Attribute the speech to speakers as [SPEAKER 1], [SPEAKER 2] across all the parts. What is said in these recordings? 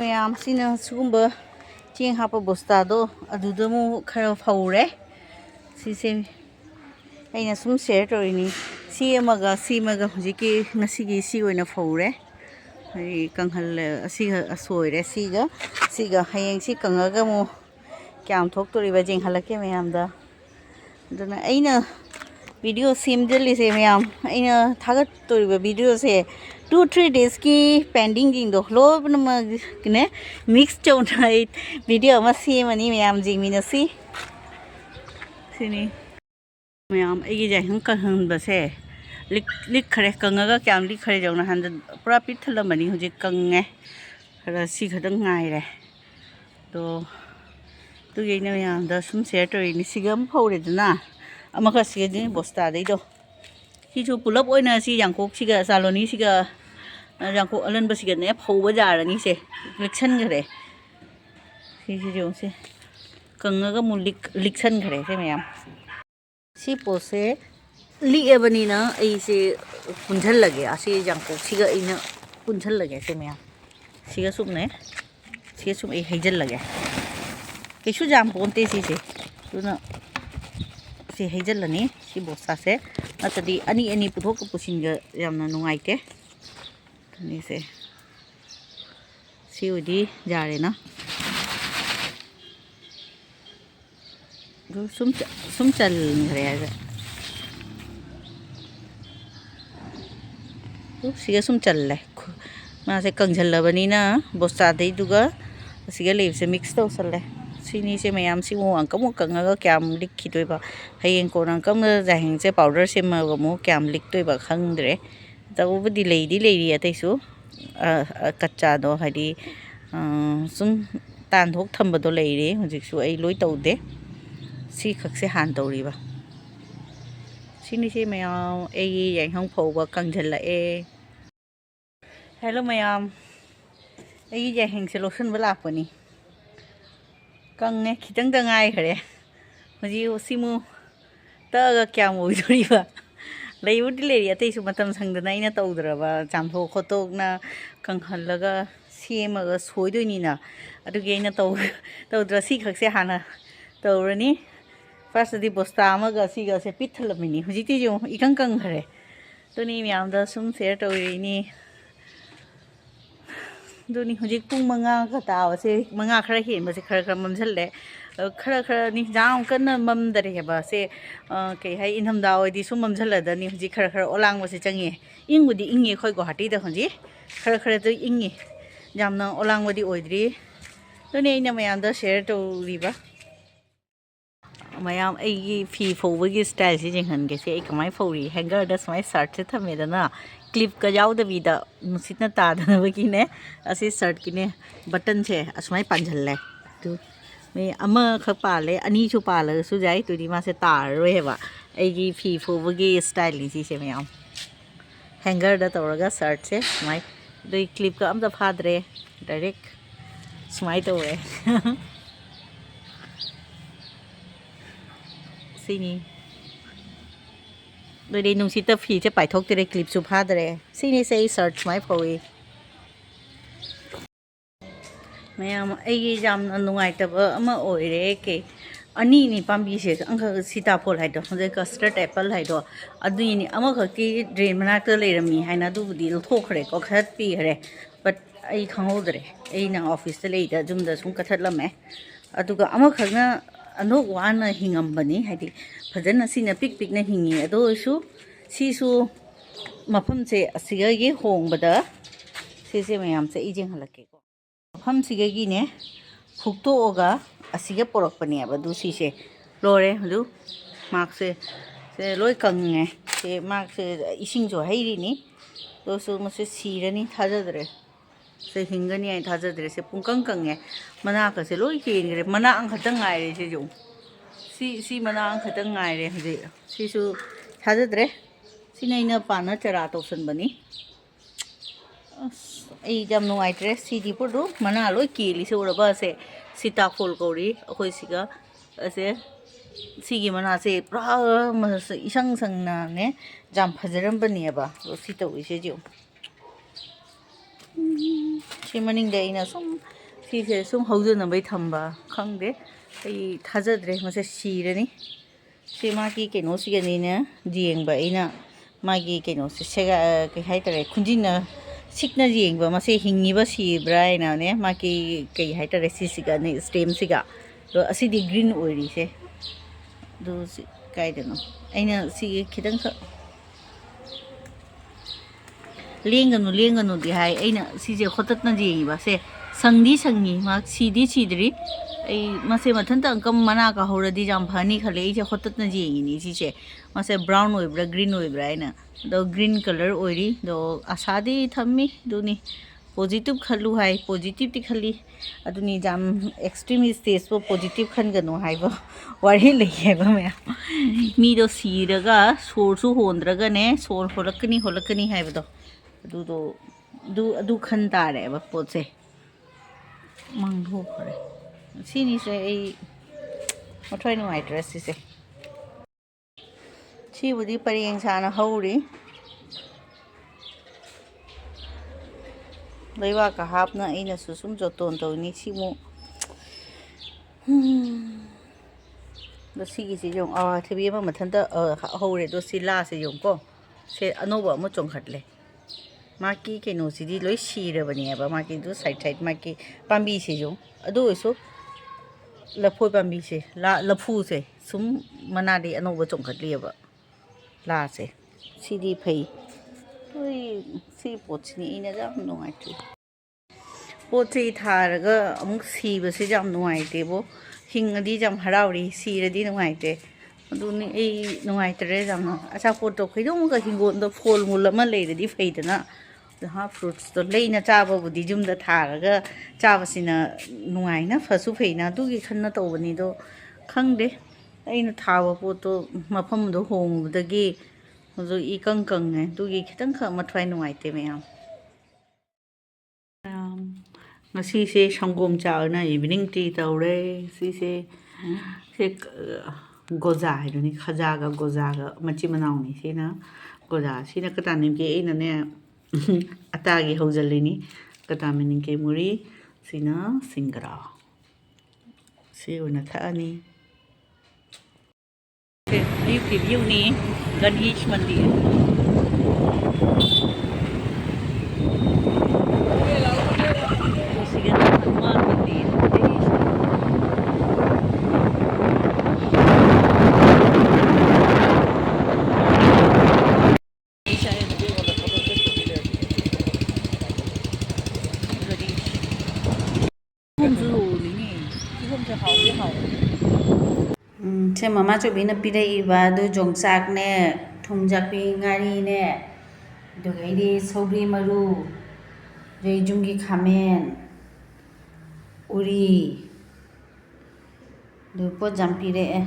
[SPEAKER 1] mayam sina sugumba ching hapa bostado aduda mu khara faure sise aina sum share torini si maga hujiki ngasigi si oina faure ai kanghal asiga asoire siga hayeng si kangaga mu kyam thok toriba jing halake mayam da duna aina video sim jali se mayam aina thagat toriba video se 2-3 days ki pending ding do lo ne mix chona video ma si mani mayam yengminasi sini mayam aigi jai hang kan han ba se lik khare kangaga kyam lik khare jona han pura pithala mani hoje kange khara si khadang ngai re to ge ne mayam da sum share to ni sigam phore dana amaka si ni bosta dei do si chu pulap oina si yangkok siga saloni siga yangkok alan ba siga ne phauba jarani se liksan gare si jo se kangaga mu liksan gare se mayam si pose li ebani na ai se punjal lage asi yangkok siga ina punjal lage se mayam siga sumne siga sum ai haijal lage kesu jam ponte si se tuna si haijal lani si bosta se atadi ani puthok pusinga yamna nungai ke ni se si udi jare na go sum chal ngare ga siga sum chal le ma se kangjal labani na bosta dei duga siga lev se mix to sal le sini se mayam si mo ang kamu kangaga kyam lik khitoi ba hayeng ko nang kam jahing se powder se ma go mo kyam lik toi ba khangdre tabu di leiri atai su kacha do hadi sum tan thok thamba do leire hojik su ai loi taude si khak se han tawri ba sini se mayam ai yang hang phau ba kangjal la e hello mayam ai jahing se lotion ba lapani kange khitang dangai khare hoji simu ta kya moi dori ba leibu dileri atai su matam sangdana ina tawdraba chamtho khotok na kanghallaga semaga soidoni na aduge ina tawdra si khakse hana tawrani first di bosta amaga siga se pithalamini hojiti jo ikang kang khare toni myam da sum share tawrini doni hojik pung manga ka taw se manga khara hen ba se khara mamjhalle khara ni jam kan mam dare ba se ke hai inham da odi sum mamjhala da ni hojik khara olang ba se changi ingudi ingi khoi go hati da honji khara to ingi jamna olang wadi oidri doni ina mayam da share to riba mayam ai fi fowa gi style si jing han ge se ai kamai fori hanger da smai shirt se thame da na clip ka yaw da bi da musitna ta da ba ki ne asi shirt ki ne button se asmai panjal le tu me ama kha pa le ani chu pa la su jai tu di ma se tar ro he ba ai gi fi fowa gi style ni si se mayam hanger da tawraga shirt se smai doi clip ka am da phadre direct smai to re sini doi dei nung sita phi che pai thok tere clip chu phadre sini sei search mai phoi mayam ai jam nungai ta ama oire ke ani ni pambi se angka sita phol hai do je custard apple hai do adu ni ama kha ki drain mana ta lerami haina du budi thokhre ko khat pi hre but ai khangodre ai na office te leida jum da sum kathatlame aduga ama khagna anok wana hingam bani hadi phajana sina pik na hingi ado su si su mafam se asiga gi hong bada se mayam se ijing halake ko mafam siga gi ne phukto oga asiga porok pani aba du si se lore du mak se loi kange se mak se ising jo hairi ni do su ma se sirani thajadre se hingani ai thajadre se pungkang kange mana ka se loi ke mana ang khatang ngai re se jo si mana ang khatang ngai re hje si su thajadre sinaina pana chara to san bani ai jam no ai dress si di podu mana loi ki li se ora ba se sita phol kori akhoi siga ase sigi mana se pra isang sang na ne jam phajaram bani ba si to ise jo si maning dei na sum ꯁꯤꯁꯦ ꯁꯨꯝ ꯍꯧꯖꯅꯕꯩ ꯊꯝꯕ ꯈꯪꯗꯦ ꯑꯩ ꯊꯥꯖꯗ꯭ꯔꯦ ꯃꯁꯦ ꯁꯤꯔꯅꯤ ꯁꯤ ꯃꯥꯒꯤ ꯀꯩꯅꯣꯁꯤꯒꯅꯤꯅ ꯌꯦꯡꯕ ꯑꯩꯅ ꯃꯥꯒꯤ ꯀꯩꯅꯣꯁꯦ ꯁꯦꯒꯥ ꯀꯩ ꯍꯥꯏꯇꯥꯔꯦ ꯈꯨꯟꯖꯤꯟꯅ ꯁꯤꯛꯅ ꯌꯦꯡꯕ ꯃꯁꯦ ꯍꯤꯡꯉꯤꯕ ꯁꯤꯕ꯭ꯔꯥ ꯍꯥꯏꯅꯅꯦ ꯃꯥꯒꯤ ꯀꯩ ꯍꯥꯏꯇꯥꯔꯦ ꯁꯤꯁꯤꯒꯅꯦ ꯁ꯭ꯇꯦꯝꯁꯤꯒ ꯑꯗꯣ ꯑꯁꯤꯗꯤ ꯒ꯭ꯔꯤꯟ ꯑꯣꯏꯔꯤꯁꯦ ꯑꯗꯨ ꯀꯥꯏꯗꯅꯣ ꯑꯩꯅ ꯁꯤꯒꯤ ꯈꯤꯇꯪꯈꯛ ꯂꯦꯡꯒꯅꯨꯗꯤ ꯍꯥꯏ ꯑꯩꯅ ꯁꯤꯁꯦ ꯍꯣꯇꯠꯅ ꯌꯦꯡꯉꯤꯕ ꯁꯦ ꯁꯪꯗꯤ ꯁꯪꯉꯤ ꯃꯥ ꯁꯤꯗꯤ ꯁꯤꯗ꯭ꯔꯤ ꯑꯩ ꯃꯁꯦ ꯃꯊꯟꯇ ꯑꯪꯀꯝ ꯃꯅꯥ ꯀꯥꯍꯧꯔꯗꯤ ꯌꯥꯝ ꯐꯅꯤ ꯈꯜꯂꯦ ꯑꯩꯁꯦ ꯍꯣꯇꯠꯅ ꯌꯦꯡꯉꯤꯅꯤ ꯁꯤꯁꯦ ꯃꯁꯦ ꯕ꯭ꯔꯥꯎꯟ ꯑꯣꯏꯕ꯭ꯔꯥ ꯒ꯭ꯔꯤꯟ ꯑꯣꯏꯕ꯭ꯔꯥ ꯍꯥꯏꯅ ꯑꯗꯣ ꯒ꯭ꯔꯤꯟ ꯀꯂꯔ ꯑꯣꯏꯔꯤ ꯑꯗꯣ ꯑꯁꯥꯗꯤ ꯊꯝꯃꯤ ꯑꯗꯨꯅꯤ ꯄꯣꯖꯤꯇꯤቭ ꯈꯜꯂꯨ ꯍꯥꯏ ꯄꯣꯖꯤꯇꯤꯚꯇꯤ ꯈꯜꯂꯤ ꯑꯗꯨꯅꯤ ꯌꯥꯝ ꯑꯦꯛꯁꯇ꯭रीम ꯁ꯭ꯇꯦꯖꯄꯨ ꯄꯣꯖꯤꯇꯤꯚ ꯈꯟꯒꯅꯨ ꯍꯥꯏꯕ ꯋꯥꯔꯤ ꯂꯩ ꯍꯥꯏꯕ ꯃꯌꯥꯝ ꯃꯤꯗꯣ ꯁꯤꯔꯒ ꯁꯣꯔꯁꯨ ꯍꯣꯟꯗ꯭ꯔꯒꯅꯦ ꯁꯣꯔ ꯍꯣꯜꯂꯛꯀꯅꯤ ꯍꯥꯏꯕꯗꯣ ꯑꯗꯨꯗꯣ ꯑꯗꯨ ꯈꯟ ꯇꯥꯔꯦꯕ ꯄꯣꯠꯁꯦ ꯃꯥꯡꯊꯣꯛꯈ꯭ꯔꯦ ꯁꯤꯅꯤꯁꯦ ꯑꯩ ꯃꯊ꯭ꯋꯥꯏ ꯅꯨꯡꯉꯥꯏꯇ꯭ꯔꯦ ꯁꯤꯁꯦ ꯁꯤꯕꯨꯗꯤ ꯄꯔꯦꯡ ꯁꯥꯅ ꯍꯧꯔꯤ ꯂꯩꯕꯥꯛꯀ ꯍꯥꯞꯅ ꯑꯩꯅꯁꯨ ꯁꯨꯝ ꯖꯣꯇꯣꯟ ꯇꯧꯅꯤ ꯁꯤꯃꯨꯛ ꯑꯗꯣ ꯁꯤꯒꯤꯁꯤ ꯌꯦꯡꯉꯨ ꯑꯋꯥꯊꯕꯤ ꯑꯃ ꯃꯊꯟꯇ ꯍꯧꯔꯦ ꯑꯗꯣ ꯁꯤ ꯂꯥꯁꯦ ꯌꯦꯡꯉꯨꯀꯣ ꯁꯦ ꯑꯅꯧꯕ ꯑꯃ ꯆꯣꯡꯈꯠꯂꯦ ꯃꯥꯒꯤ ꯀꯩꯅꯣꯁꯤꯗꯤ ꯂꯣꯏ ꯁꯤꯔꯕꯅꯦꯕ ꯃꯥꯒꯤꯗꯨ ꯁꯥꯏꯠ ꯃꯥꯒꯤ ꯄꯥꯝꯕꯤꯁꯤꯁꯨ ꯑꯗꯨ ꯑꯣꯏꯔꯁꯨ ꯂꯐꯣꯏ ꯄꯥꯝꯕꯤꯁꯦ ꯂꯐꯨꯁꯦ ꯁꯨꯝ ꯃꯅꯥꯗꯤ ꯑꯅꯧꯕ ꯆꯣꯡꯈꯠꯂꯤꯑꯕ ꯂꯥꯁꯦ ꯁꯤꯗꯤ ꯐꯩ ꯁꯤ ꯄꯣꯠꯁꯤꯅꯤ ꯑꯩꯅ ꯌꯥꯝ ꯅꯨꯡꯉꯥꯏꯇ꯭ꯔꯤ ꯄꯣꯠ ꯆꯩ ꯊꯥꯔꯒ ꯑꯃꯨꯛ ꯁꯤꯕꯁꯦ ꯌꯥꯝ ꯅꯨꯡꯉꯥꯏꯇꯦꯕꯣ ꯍꯤꯡꯉꯗꯤ ꯌꯥꯝ ꯍꯔꯥꯎꯔꯤ ꯁꯤꯔꯗꯤ ꯅꯨꯡꯉꯥꯏꯇꯦ ꯑꯗꯨꯅꯤ ꯑꯩ ꯅꯨꯡꯉꯥꯏꯇ꯭ꯔꯦ ꯌꯥꯝꯅ ꯑꯆꯥꯄꯣꯠꯇꯣ ꯀꯩꯗꯧꯃꯒ ꯍꯤꯡꯒꯣꯜꯗ ꯐꯣꯜ ꯃꯨꯜ ꯑꯃ ꯂꯩꯔꯗꯤ ꯐꯩꯗꯅ ꯐ꯭ꯔꯨꯠꯁꯇꯣ ꯂꯩꯅ ꯆꯥꯕꯕꯨꯗꯤ ꯌꯨꯝꯗ ꯊꯥꯔꯒ ꯆꯥꯕꯁꯤꯅ ꯅꯨꯡꯉꯥꯏꯅ ꯐꯁꯨ ꯐꯩꯅ ꯑꯗꯨꯒꯤ ꯈꯟꯅ ꯇꯧꯕꯅꯤ ꯑꯗꯣ ꯈꯪꯗꯦ ꯑꯩꯅ ꯊꯥꯕ ꯄꯣꯠꯇꯣ ꯃꯐꯝꯗꯣ ꯍꯣꯡꯕꯗꯒꯤ ꯍꯧꯖꯤꯛ ꯏꯀꯪ ꯀꯪꯉꯦ ꯑꯗꯨꯒꯤ ꯈꯤꯇꯪꯈꯛ ꯃꯊ꯭ꯋꯥꯏ ꯅꯨꯡꯉꯥꯏꯇꯦ ꯃꯌꯥꯝ ꯉꯁꯤꯁꯦ ꯁꯪꯒꯣꯝ ꯆꯥ ꯑꯣꯏꯅ ꯏꯚꯤꯅꯤꯡ ꯇꯤ ꯇꯧꯔꯦ ꯁꯤꯁꯦ ꯒꯣꯖꯥ ꯍꯥꯏꯗꯨꯅꯤ ꯈꯖꯥꯒ ꯒꯣꯖꯥꯒ ꯃꯆꯤꯟ ꯃꯅꯥꯎꯅꯤ ꯁꯤꯅ ꯒꯣꯖꯥ ꯁꯤꯅ ꯀꯇꯥꯅꯤꯡꯀꯦ ꯑꯩꯅꯅꯦ ꯑꯇꯥꯒꯤ ꯍꯧꯖꯤꯜꯂꯤꯅꯤ ꯀꯇꯥꯃꯤꯅꯤꯡꯀꯦ ꯃꯨꯔꯤ ꯁꯤꯅ ꯁꯤꯡꯒꯔꯥ ꯁꯤ ꯑꯣꯏꯅ ꯊꯛꯑꯅꯤ ꯑꯌꯨꯛꯀꯤ ꯚ꯭ꯌꯨꯅꯤ ꯒꯅꯦꯁ ꯃꯟꯗꯤꯔ ꯁꯦ ꯃꯃꯥ ꯆꯧꯕꯤꯅ ꯄꯤꯔꯛꯏꯕ ꯑꯗꯨ ꯌꯣꯡꯆꯥꯛꯅꯦ ꯊꯨꯝꯖꯥꯛꯄꯤ ꯉꯥꯔꯤꯅꯦ ꯑꯗꯨꯒꯩꯗꯤ ꯁꯧꯒ꯭ꯔꯤ ꯃꯔꯨ ꯑꯗꯩ ꯌꯨꯝꯒꯤ ꯈꯥꯃꯦꯟ ꯎꯔꯤ ꯑꯗꯨ ꯄꯣꯠ ꯌꯥꯝ ꯄꯤꯔꯛꯑꯦ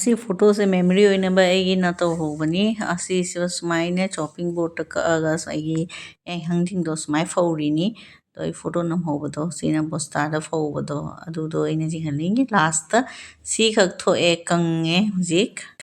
[SPEAKER 1] ꯁꯤ ꯐꯣꯇꯣꯁꯦ ꯃꯦꯃꯣꯔꯤ ꯑꯣꯏꯅꯕ ꯑꯩꯒꯤꯅ ꯇꯧꯍꯧꯕꯅꯤ ꯑꯁꯤꯁꯨ ꯁꯨꯃꯥꯏꯅ ꯆꯣꯞꯄꯤꯡ ꯕꯣꯔꯗꯇ ꯀꯛꯑꯒ ꯑꯩꯒꯤ ꯌꯥꯏꯉꯪꯁꯤꯡꯗꯣ ꯁꯨꯃꯥꯏꯅ ꯐꯧꯔꯤꯅꯤ ꯑꯗꯣ ꯑꯩ ꯐꯣꯇꯣ ꯅꯝꯍꯧꯕꯗꯣ ꯁꯤꯅ ꯕꯣꯁꯇꯥꯗ ꯐꯧꯕꯗꯣ ꯑꯗꯨꯗꯣ ꯑꯩꯅ ꯌꯦꯡꯍꯟꯅꯤꯡꯉꯤ ꯂꯥꯁꯇ ꯁꯤꯈꯛ ꯊꯣꯛꯑꯦ ꯀꯪꯉꯦ ꯍꯧꯖꯤꯛ